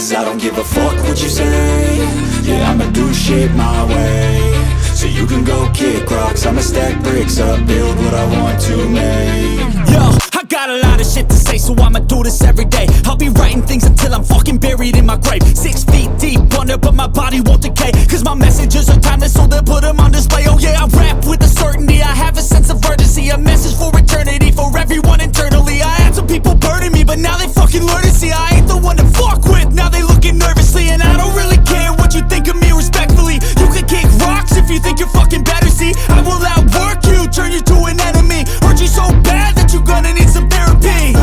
Cause I don't give a fuck what you say. Yeah, I'ma do shit my way. So you can go kick rocks, I'ma stack bricks up, build what I want to make. Yo, I got a lot of shit to say, so I'ma do this every day. I'll be writing things until I'm fucking buried in my grave. 6 feet deep under, but my body won't decay. Cause my messages are timeless, so they'll put them on display. Oh yeah, I rap with a certainty, I have a sense of urgency. A message for eternity, for everyone internally. I had some people burning me, but now they fucking learn to see I ain't the one to fuck with, now they looking nervously. And I don't really care what you think of me, respectfully. You can kick rocks if you think you're fucking better, see. I will outwork you, turn you to an enemy. Hurt you so bad that you're gonna need some therapy.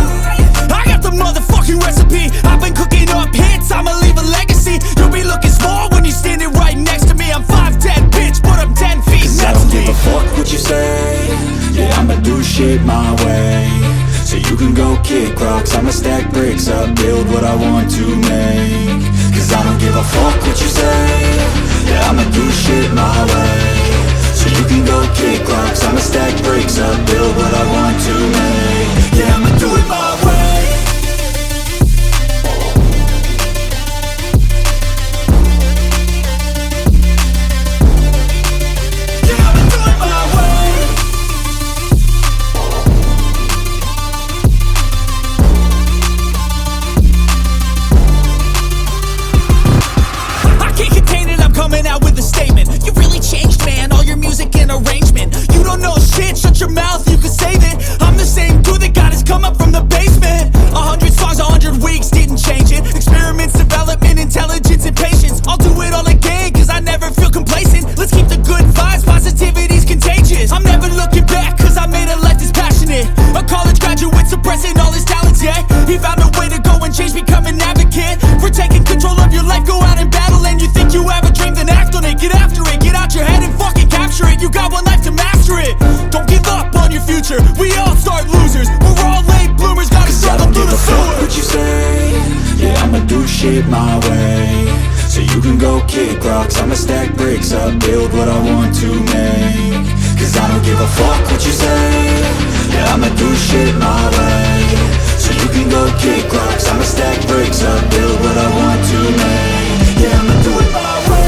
I got the motherfucking recipe. I've been cooking up hits, I'ma leave a legacy. You'll be looking small when you're standing right next to me. I'm 5'10", bitch, but I'm 10 feet Cause next to me. I don't give a fuck what you say. Yeah, I'ma do shit my way. So you can go kick rocks, I'ma stack bricks up, build what I want to make. Cause I don't give a fuck what you say. Yeah, I'ma do shit my way. So you can go kick rocks, I'ma stack bricks up, build what I want to make. Yeah, I'ma do it my way. Coming out with a statement. You really changed, man, all your music and arrangement. You don't know shit, shut your mouth, you can save it. I'm the same dude that got his come up from the basement. 100 songs, 100 weeks, didn't change it. Experiments, development, intelligence, and patience. I'll do it all again, cause I never feel complacent. Let's keep the good vibes, positivity's contagious. I'm never looking back, cause I made a life that's passionate. A college graduate suppressing all his talents, yeah. He found a way to go and change, become an advocate. For taking control of your life, go out and battle. And you think you have a dream, then act on it. Get after it, get out your head and fucking capture it. You got one life to master it. Don't give up on your future, we all start losers. We're all late bloomers, gotta struggle through the sewer. What you say? Yeah, I'ma do shit my way. So you can go kick rocks, I'ma stack bricks up, build what I want to make. Cause I don't give a fuck what you say. Yeah, I'ma do shit my way. So you can go kick rocks, I'ma stack bricks up, build what I want to make. Yeah, I'ma do it my way.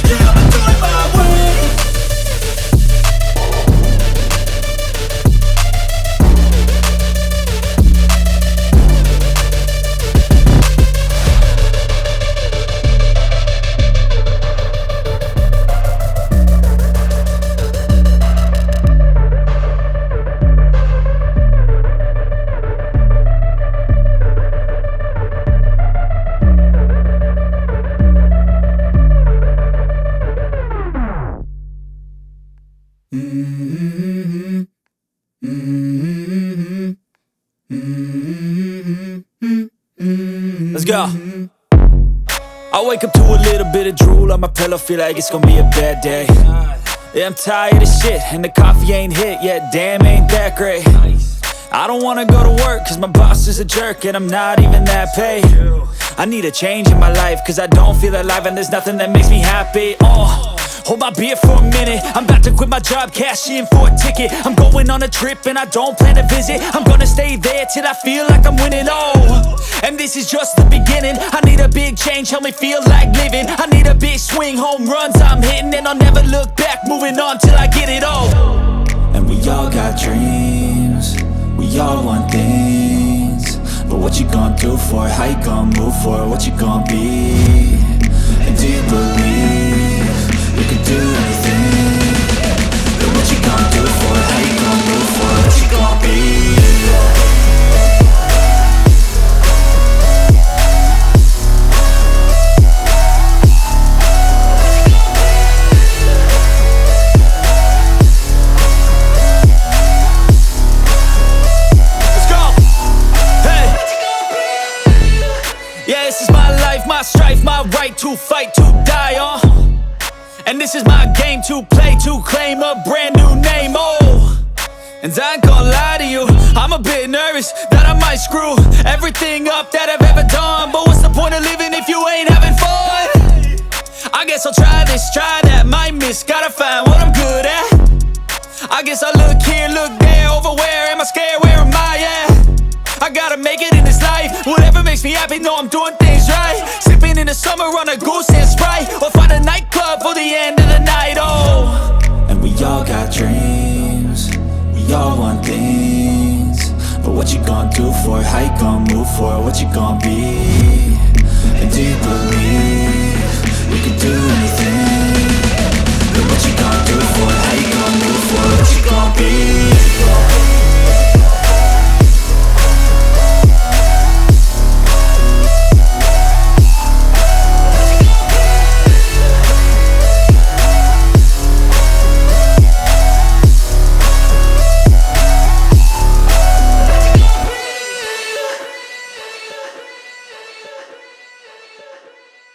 Yeah, I'ma do it my way. Let's go. I wake up to a little bit of drool on my pillow, feel like it's gonna be a bad day. Yeah, I'm tired of shit, and the coffee ain't hit yet, damn, ain't that great. I don't wanna go to work, cause my boss is a jerk, and I'm not even that paid. I need a change in my life, cause I don't feel alive, and there's nothing that makes me happy. Hold my beer for a minute, I'm about to quit my job, cash in for a ticket. I'm going on a trip and I don't plan to visit. I'm gonna stay there till I feel like I'm winning, and this is just the beginning. I need a big change, help me feel like living. I need a big swing, home runs I'm hitting. And I'll never look back, moving on till I get it all. And we all got dreams, we all want things. But what you gonna do for it? How you gonna move for it? What you gonna be? And do you believe you can do anything? But what you gonna do for it? How you gonna move for it? What you gonna be? My strife, my right to fight, to die on. And this is my game to play, to claim a brand new name, And I ain't gonna lie to you, I'm a bit nervous that I might screw everything up that I've ever done. But what's the point of living if you ain't having fun? I guess I'll try this, try that, might miss, gotta find what I'm good at. I I guess I look here, look there, over where am I scared, where am I at? I gotta make it in this life. Whatever makes me happy, know I'm doing things right. Sipping in the summer on a goose and Sprite, or find a nightclub for the end of the night, oh. And we all got dreams, we all want things. But what you gonna do for it? How you gonna move for it? What you gonna be? And do you believe